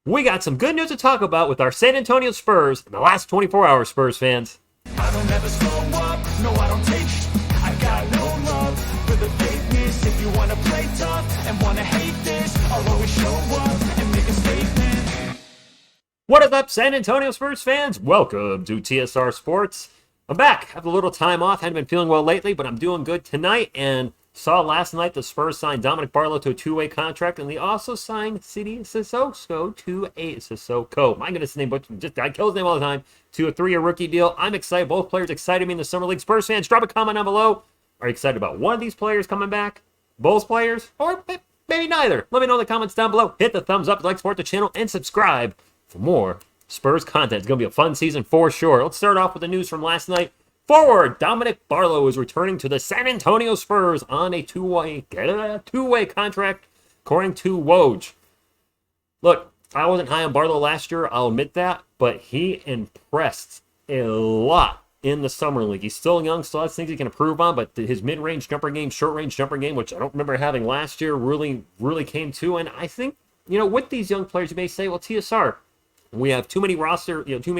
We got some good news to talk about with our San Antonio Spurs in the last 24 hours, Spurs fans. I don't ever slow up, no I don't take I got no love for the fakeness. If you wanna play tough and wanna hate this, I'll always show up and make a statement. What is up, San Antonio Spurs fans? Welcome to TSR Sports. I'm back. I have a little time off. Hadn't been feeling well lately, but I'm doing good tonight. And saw last night the Spurs signed Dominick Barlow to a two-way contract, and they also signed Sidy Cissoko to a Cissoko. My goodness, name, but just I kill his name all the time. To a 3-year rookie deal. I'm excited. Both players excited me in the summer league. Spurs fans, drop a comment down below. Are you excited about one of these players coming back? Both players, or maybe neither? Let me know in the comments down below. Hit the thumbs up, like, support the channel, and subscribe for more Spurs content. It's going to be a fun season for sure. Let's start off with the news from last night. Forward Dominick Barlow is returning to the San Antonio Spurs on a two-way contract, according to Woj. Look, I wasn't high on Barlow last year, I'll admit that, but he impressed a lot in the summer league. He's still young, still has things he can improve on, but his mid-range jumper game, short-range jumper game, which I don't remember having last year, really came to. And I think, with these young players, you may say, well, TSR, we have too many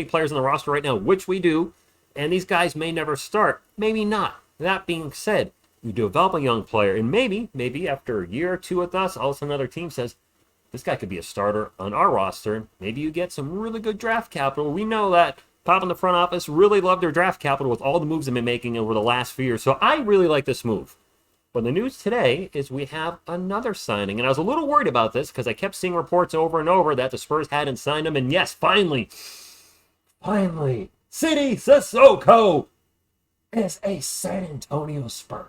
players on the roster right now, which we do. And these guys may never start. Maybe not. That being said, you develop a young player, and maybe after a year or two with us, all of a sudden another team says, this guy could be a starter on our roster. Maybe you get some really good draft capital. We know that Pop in the front office really love their draft capital with all the moves they've been making over the last few years. So I really like this move. But the news today is we have another signing. And I was a little worried about this because I kept seeing reports over and over that the Spurs hadn't signed him. And yes, finally, Sidy Cissoko is a San Antonio Spur.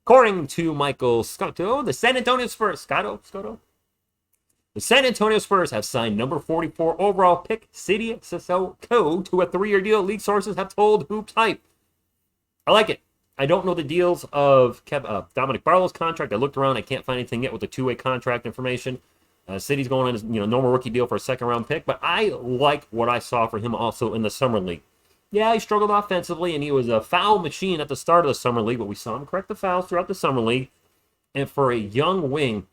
According to Michael Scotto, the San Antonio Spurs, Scotto? The San Antonio Spurs have signed number 44 overall pick Sidy Cissoko to a 3-year deal. League sources have told Hoops Hype. I like it. I don't know the deals of Dominick Barlow's contract. I looked around. I can't find anything yet with the two-way contract information. City's going on his normal rookie deal for a second-round pick, but I like what I saw for him also in the summer league. Yeah, he struggled offensively, and he was a foul machine at the start of the summer league, but we saw him correct the fouls throughout the summer league. And for a young wing,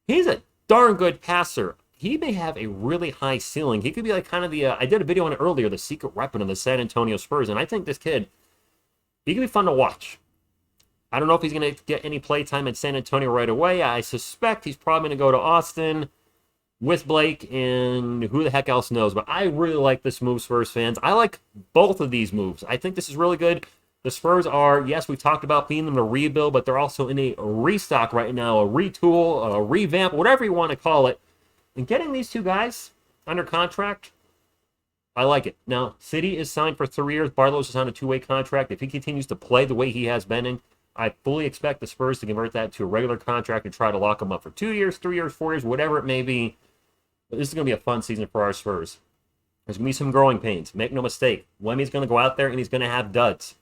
he's a darn good passer. He may have a really high ceiling. He could be like kind of the, I did a video on it earlier, the secret weapon of the San Antonio Spurs, and I think this kid, he could be fun to watch. I don't know if he's going to get any play time in San Antonio right away. I suspect he's probably going to go to Austin with Blake, and who the heck else knows. But I really like this move, Spurs fans. I like both of these moves. I think this is really good. The Spurs are, yes, we talked about being them to rebuild, but they're also in a restock right now, a retool, a revamp, whatever you want to call it. And getting these two guys under contract, I like it. Now, Sidy is signed for 3 years. Barlow's is on a two-way contract. If he continues to play the way he has been in, I fully expect the Spurs to convert that to a regular contract and try to lock him up for 2 years, 3 years, 4 years, whatever it may be. But this is going to be a fun season for our Spurs. There's going to be some growing pains. Make no mistake. Wemmy's going to go out there and he's going to have duds.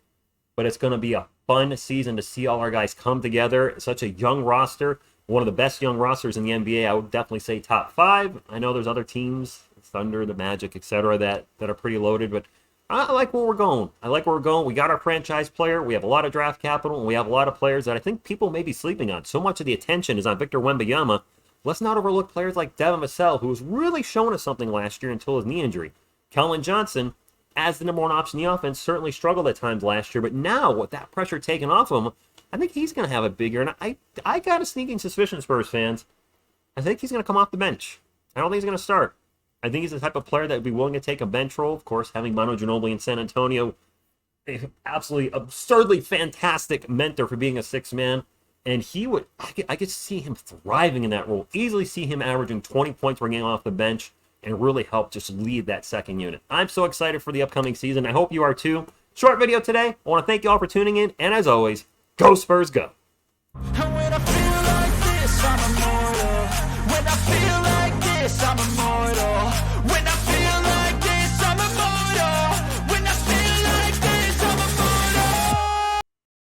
But it's going to be a fun season to see all our guys come together. It's such a young roster. One of the best young rosters in the NBA. I would definitely say top 5. I know there's other teams, Thunder, the Magic, etc., that are pretty loaded, but I like where we're going. We got our franchise player. We have a lot of draft capital, and we have a lot of players that I think people may be sleeping on. So much of the attention is on Victor Wembanyama. Let's not overlook players like Devin Vassell, who was really showing us something last year until his knee injury. Kellen Johnson, as the number one option in the offense, certainly struggled at times last year, but now with that pressure taken off him, I think he's going to have a big year. And I got a sneaking suspicion, Spurs fans. I think he's going to come off the bench. I don't think he's going to start. I think he's the type of player that would be willing to take a bench role. Of course, having Manu Ginobili in San Antonio, an absolutely absurdly fantastic mentor for being a sixth man. And I could see him thriving in that role. Easily see him averaging 20 points per game off the bench and really help just lead that second unit. I'm so excited for the upcoming season. I hope you are too. Short video today. I want to thank you all for tuning in. And as always, go Spurs, go.